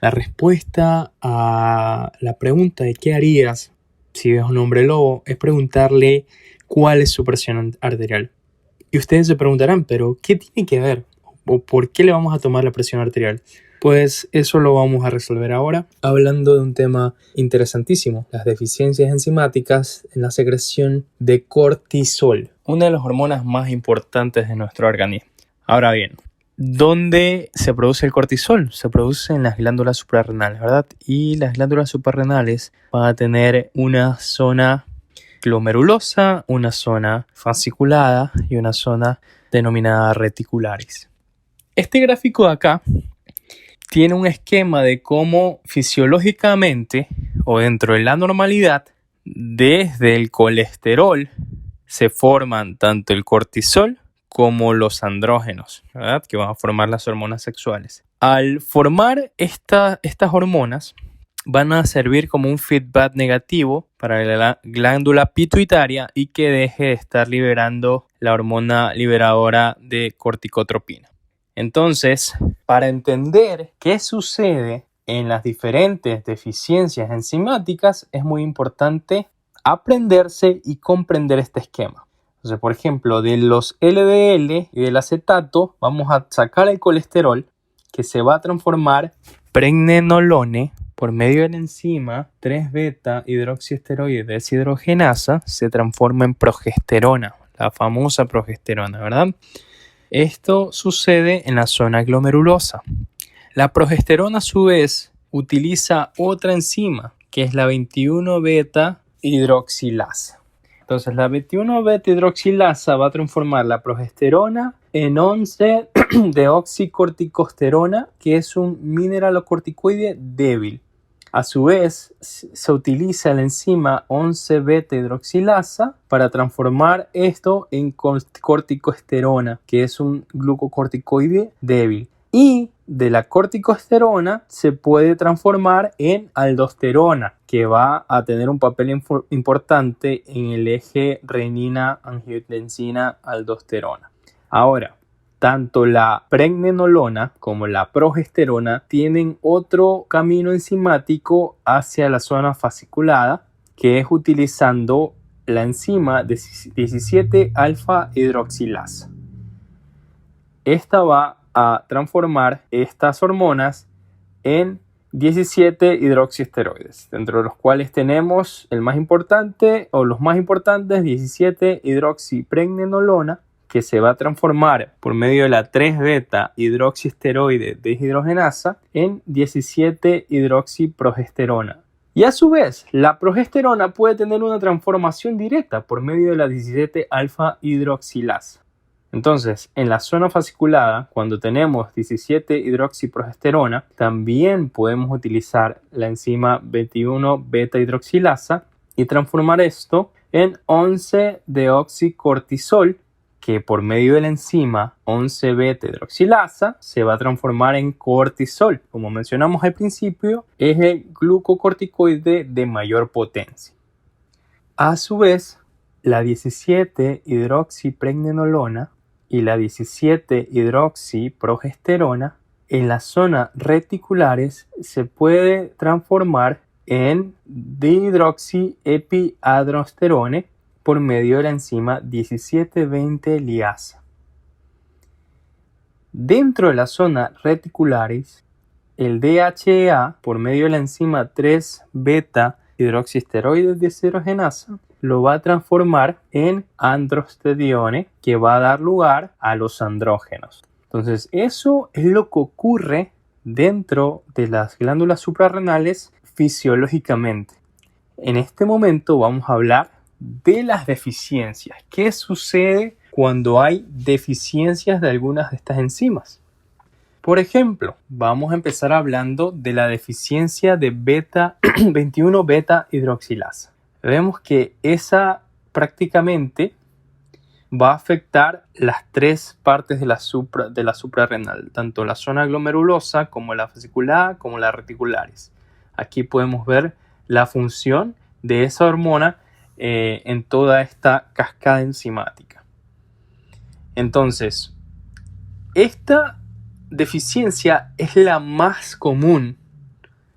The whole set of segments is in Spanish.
La respuesta a la pregunta de qué harías si ves un hombre lobo es preguntarle cuál es su presión arterial. Y ustedes se preguntarán, ¿pero qué tiene que ver? ¿O por qué le vamos a tomar la presión arterial? Pues eso lo vamos a resolver ahora hablando de un tema interesantísimo, las deficiencias enzimáticas en la secreción de cortisol, una de las hormonas más importantes de nuestro organismo. Ahora bien, ¿dónde se produce el cortisol? Se produce en las glándulas suprarrenales, ¿verdad? Y las glándulas suprarrenales van a tener una zona glomerulosa, una zona fasciculada y una zona denominada reticularis. Este gráfico de acá tiene un esquema de cómo fisiológicamente o dentro de la normalidad, desde el colesterol se forman tanto el cortisol como los andrógenos, ¿verdad? Que van a formar las hormonas sexuales. Al formar estas hormonas, van a servir como un feedback negativo para la glándula pituitaria y que deje de estar liberando la hormona liberadora de corticotropina. Entonces, para entender qué sucede en las diferentes deficiencias enzimáticas, es muy importante aprenderse y comprender este esquema. Entonces, por ejemplo, de los LDL y del acetato, vamos a sacar el colesterol que se va a transformar pregnenolone por medio de la enzima 3-beta hidroxiesteroide deshidrogenasa, se transforma en progesterona, la famosa progesterona, ¿verdad? Esto sucede en la zona glomerulosa. La progesterona a su vez utiliza otra enzima que es la 21-beta hidroxilasa. Entonces la 21-beta hidroxilasa va a transformar la progesterona en 11-deoxicorticosterona, que es un mineralocorticoide débil. A su vez, se utiliza la enzima 11-beta hidroxilasa para transformar esto en corticosterona, que es un glucocorticoide débil. Y de la corticosterona se puede transformar en aldosterona, que va a tener un papel importante en el eje renina-angiotensina-aldosterona. Ahora, tanto la pregnenolona como la progesterona tienen otro camino enzimático hacia la zona fasciculada, que es utilizando la enzima 17-alfa hidroxilasa. Esta va a transformar estas hormonas en 17 hidroxiesteroides, dentro de los cuales tenemos el más importante o los más importantes 17 hidroxipregnenolona, que se va a transformar por medio de la 3-beta hidroxiesteroide deshidrogenasa en 17 hidroxiprogesterona. Y a su vez, la progesterona puede tener una transformación directa por medio de la 17-alfa hidroxilasa. Entonces, en la zona fasciculada, cuando tenemos 17 hidroxiprogesterona, también podemos utilizar la enzima 21-beta hidroxilasa y transformar esto en 11-deoxicortisol, que por medio de la enzima 11-beta hidroxilasa se va a transformar en cortisol. Como mencionamos al principio, es el glucocorticoide de mayor potencia. A su vez, la 17-hidroxipregnenolona y la 17-hidroxiprogesterona en la zona reticulares se puede transformar en dihidroxiepiandrosterone por medio de la enzima 17-20 liasa. Dentro de la zona reticularis, el DHEA por medio de la enzima 3-beta hidroxiesteroide deshidrogenasa lo va a transformar en androstedione, que va a dar lugar a los andrógenos. Entonces, eso es lo que ocurre dentro de las glándulas suprarrenales fisiológicamente. En este momento vamos a hablar de las deficiencias. ¿Qué sucede cuando hay deficiencias de algunas de estas enzimas? Por ejemplo, vamos a empezar hablando de la deficiencia de 21-beta hidroxilasa. Vemos que esa prácticamente va a afectar las tres partes de la suprarrenal, tanto la zona glomerulosa como la fasciculada como la reticularis. Aquí podemos ver la función de esa hormona en toda esta cascada enzimática. Entonces, esta deficiencia es la más común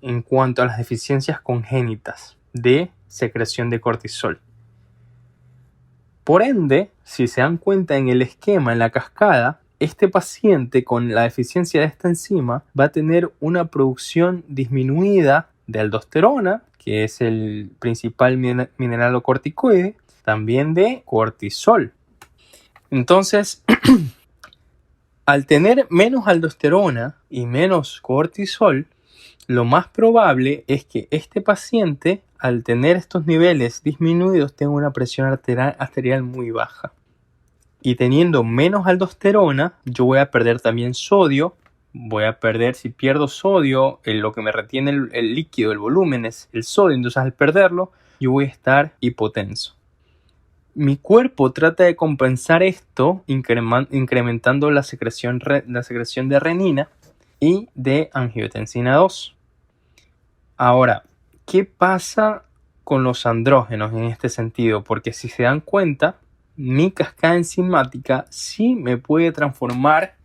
en cuanto a las deficiencias congénitas de secreción de cortisol. Por ende, si se dan cuenta en el esquema, en la cascada, este paciente con la deficiencia de esta enzima va a tener una producción disminuida de aldosterona, que es el principal mineralocorticoide, también de cortisol. Entonces, al tener menos aldosterona y menos cortisol, lo más probable es que este paciente, al tener estos niveles disminuidos, tenga una presión arterial muy baja. Y teniendo menos aldosterona, yo voy a perder también sodio. Si pierdo sodio, lo que me retiene el líquido, el volumen es el sodio. Entonces al perderlo, yo voy a estar hipotenso. Mi cuerpo trata de compensar esto incrementando la secreción de renina y de angiotensina 2. Ahora, ¿qué pasa con los andrógenos en este sentido? Porque si se dan cuenta, mi cascada enzimática sí me puede transformar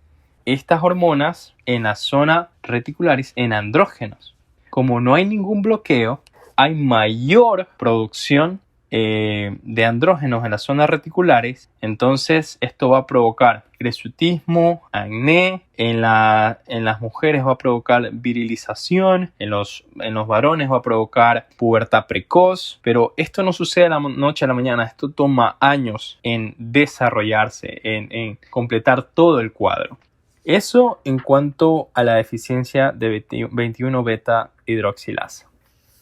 estas hormonas en la zona reticularis en andrógenos. Como no hay ningún bloqueo, hay mayor producción de andrógenos en las zonas reticulares. Entonces esto va a provocar hirsutismo, acné, en las mujeres va a provocar virilización, en los varones va a provocar pubertad precoz, pero esto no sucede de la noche a la mañana. Esto toma años en desarrollarse, en completar todo el cuadro. Eso en cuanto a la deficiencia de 21 beta hidroxilasa.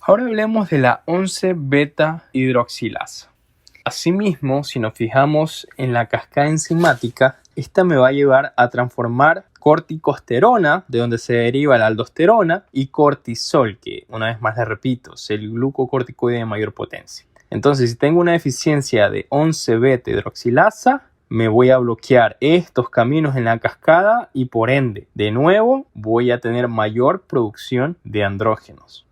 Ahora hablemos de la 11 beta hidroxilasa. Asimismo, si nos fijamos en la cascada enzimática, esta me va a llevar a transformar corticosterona, de donde se deriva la aldosterona, y cortisol, que una vez más les repito, es el glucocorticoide de mayor potencia. Entonces, si tengo una deficiencia de 11 beta hidroxilasa, me voy a bloquear estos caminos en la cascada y por ende, de nuevo, voy a tener mayor producción de andrógenos.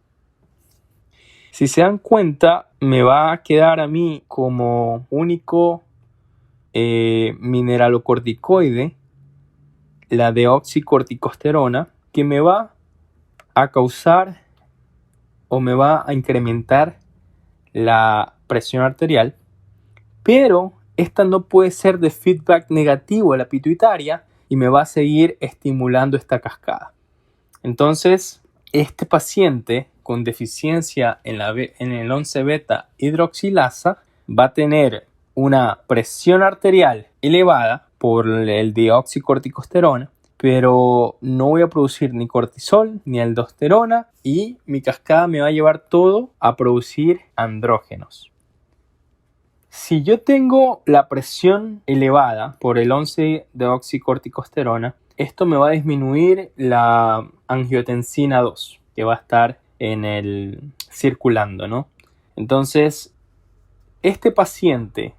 Si se dan cuenta, me va a quedar a mí como único mineralocorticoide la deoxicorticosterona, que me va a causar o me va a incrementar la presión arterial, pero esta no puede ser de feedback negativo a la pituitaria y me va a seguir estimulando esta cascada. Entonces, este paciente con deficiencia en el 11 beta hidroxilasa va a tener una presión arterial elevada por el deoxicorticosterona, pero no voy a producir ni cortisol ni aldosterona y mi cascada me va a llevar todo a producir andrógenos. Si yo tengo la presión elevada por el 11 deoxicorticosterona, esto me va a disminuir la angiotensina 2, que va a estar circulando, ¿no? Entonces, este paciente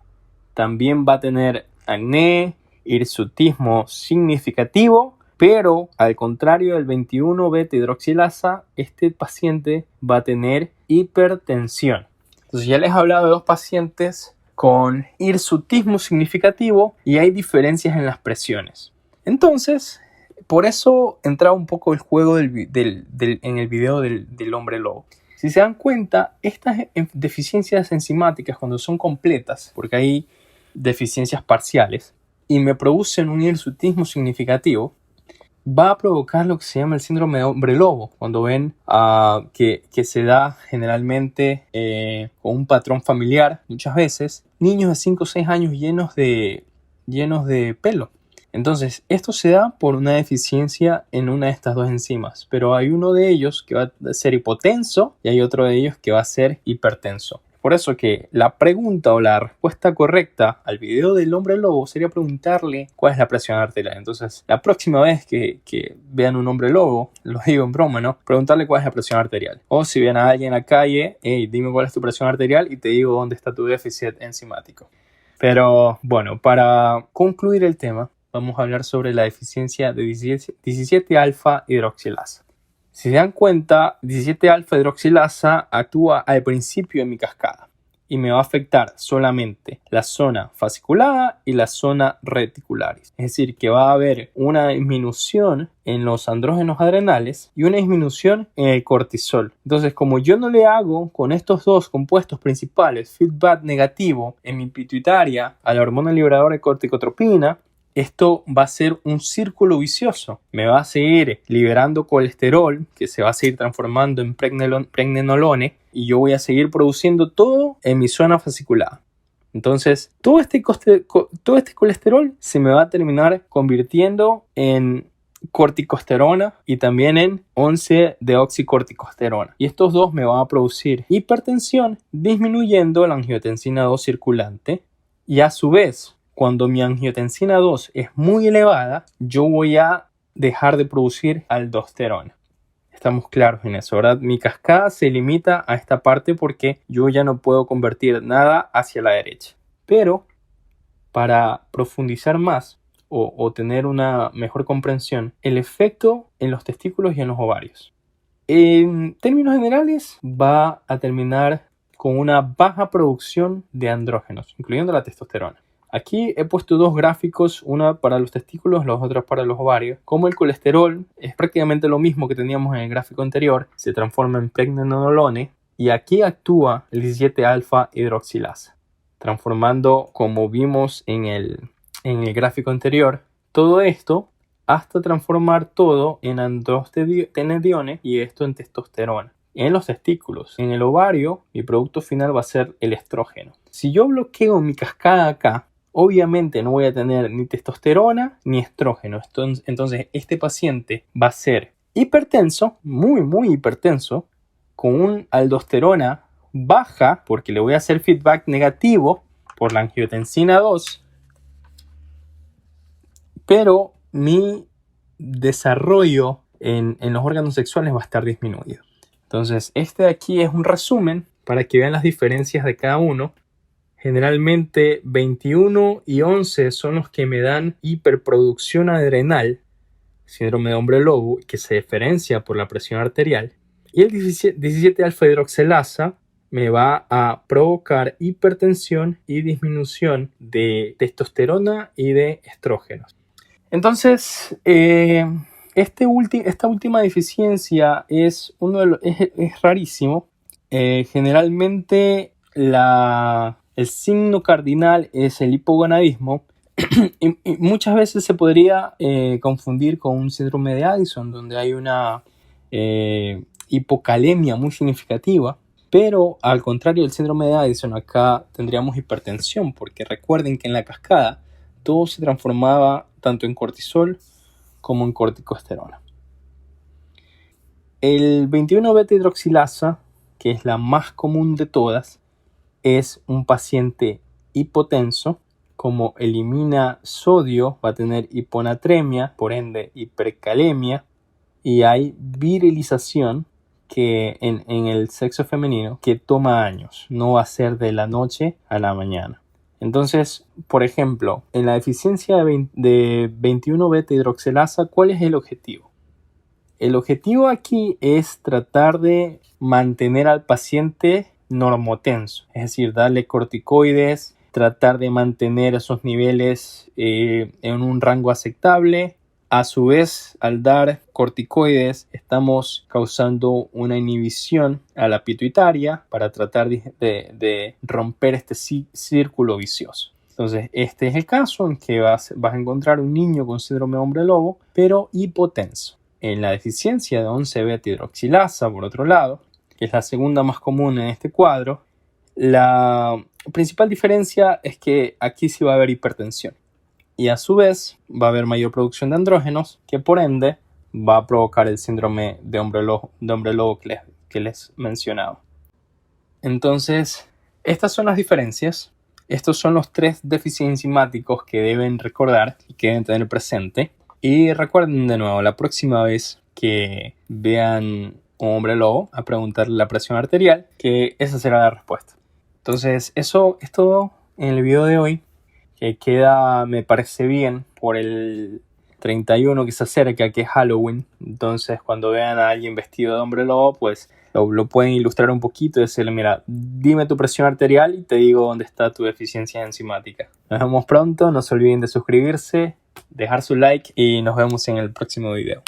también va a tener acné, hirsutismo significativo, pero al contrario del 21 beta hidroxilasa, este paciente va a tener hipertensión. Entonces ya les he hablado de dos pacientes con hirsutismo significativo y hay diferencias en las presiones. Entonces, por eso entraba un poco el juego en el video del hombre lobo. Si se dan cuenta, estas deficiencias enzimáticas cuando son completas, porque hay deficiencias parciales, y me producen un hirsutismo significativo, va a provocar lo que se llama el síndrome de hombre lobo, cuando ven que se da generalmente con un patrón familiar, muchas veces, niños de 5 o 6 años llenos de pelo. Entonces, esto se da por una deficiencia en una de estas dos enzimas, pero hay uno de ellos que va a ser hipotenso y hay otro de ellos que va a ser hipertenso. Por eso que la pregunta o la respuesta correcta al video del hombre lobo sería preguntarle cuál es la presión arterial. Entonces, la próxima vez que vean un hombre lobo, lo digo en broma, ¿no? Preguntarle cuál es la presión arterial. O si ven a alguien en la calle, hey, dime cuál es tu presión arterial y te digo dónde está tu déficit enzimático. Pero bueno, para concluir el tema, vamos a hablar sobre la deficiencia de 17-alfa hidroxilasa. Si se dan cuenta, 17-alfa hidroxilasa actúa al principio de mi cascada. y me va a afectar solamente la zona fasciculada y la zona reticularis. Es decir, que va a haber una disminución en los andrógenos adrenales y una disminución en el cortisol. Entonces, como yo no le hago con estos dos compuestos principales feedback negativo en mi pituitaria a la hormona liberadora de corticotropina, esto va a ser un círculo vicioso. Me va a seguir liberando colesterol, que se va a seguir transformando en pregnenolone, y yo voy a seguir produciendo todo en mi zona fasciculada. Entonces, todo este colesterol se me va a terminar convirtiendo en corticosterona y también en 11-deoxicorticosterona. Y estos dos me van a producir hipertensión, disminuyendo la angiotensina 2 circulante, y a su vez, cuando mi angiotensina 2 es muy elevada, yo voy a dejar de producir aldosterona. Estamos claros en eso, ¿verdad? Mi cascada se limita a esta parte porque yo ya no puedo convertir nada hacia la derecha. Pero para profundizar más o tener una mejor comprensión, el efecto en los testículos y en los ovarios. En términos generales, va a terminar con una baja producción de andrógenos, incluyendo la testosterona. Aquí he puesto dos gráficos, una para los testículos, los otros para los ovarios. Como el colesterol es prácticamente lo mismo que teníamos en el gráfico anterior, se transforma en pregnenolone, y aquí actúa el 17-alfa hidroxilasa, transformando, como vimos en el gráfico anterior, todo esto hasta transformar todo en androstenedione y esto en testosterona. En los testículos, en el ovario, mi producto final va a ser el estrógeno. Si yo bloqueo mi cascada acá, obviamente no voy a tener ni testosterona ni estrógeno. Entonces este paciente va a ser hipertenso, muy hipertenso, con un aldosterona baja, porque le voy a hacer feedback negativo por la angiotensina 2, pero mi desarrollo en los órganos sexuales va a estar disminuido. Entonces, este de aquí es un resumen para que vean las diferencias de cada uno. Generalmente 21 y 11 son los que me dan hiperproducción adrenal, síndrome de hombre lobo, que se diferencia por la presión arterial. Y el 17-alfa hidroxilasa me va a provocar hipertensión y disminución de testosterona y de estrógenos. Entonces, esta última deficiencia es rarísimo. Generalmente el signo cardinal es el hipogonadismo y muchas veces se podría confundir con un síndrome de Addison, donde hay una hipocalemia muy significativa. Pero al contrario del síndrome de Addison, acá tendríamos hipertensión, porque recuerden que en la cascada todo se transformaba tanto en cortisol como en corticosterona. El 21-beta-hidroxilasa, que es la más común de todas, es un paciente hipotenso. Como elimina sodio, va a tener hiponatremia, por ende hipercalemia, y hay virilización que en el sexo femenino que toma años, no va a ser de la noche a la mañana. Entonces, por ejemplo, en la deficiencia de 21-beta-hidroxilasa, ¿cuál es el objetivo? El objetivo aquí es tratar de mantener al paciente normotenso, es decir, darle corticoides, tratar de mantener esos niveles en un rango aceptable. A su vez, al dar corticoides, estamos causando una inhibición a la pituitaria para tratar de romper este círculo vicioso. Entonces, este es el caso en que vas a encontrar un niño con síndrome de hombre lobo, pero hipotenso. En la deficiencia de 11-beta-hidroxilasa, por otro lado, que es la segunda más común en este cuadro, la principal diferencia es que aquí sí va a haber hipertensión. Y a su vez va a haber mayor producción de andrógenos, que por ende va a provocar el síndrome de hombre lobo que les mencionaba. Entonces, estas son las diferencias. Estos son los 3 déficits enzimáticos que deben recordar y que deben tener presente. Y recuerden de nuevo, la próxima vez que vean un hombre lobo, a preguntarle la presión arterial, que esa será la respuesta. Entonces, eso es todo en el video de hoy, que queda, me parece bien, por el 31 que se acerca, que es Halloween. Entonces, cuando vean a alguien vestido de hombre lobo, pues lo pueden ilustrar un poquito y decirle, mira, dime tu presión arterial y te digo dónde está tu deficiencia enzimática. Nos vemos pronto, no se olviden de suscribirse, dejar su like y nos vemos en el próximo video.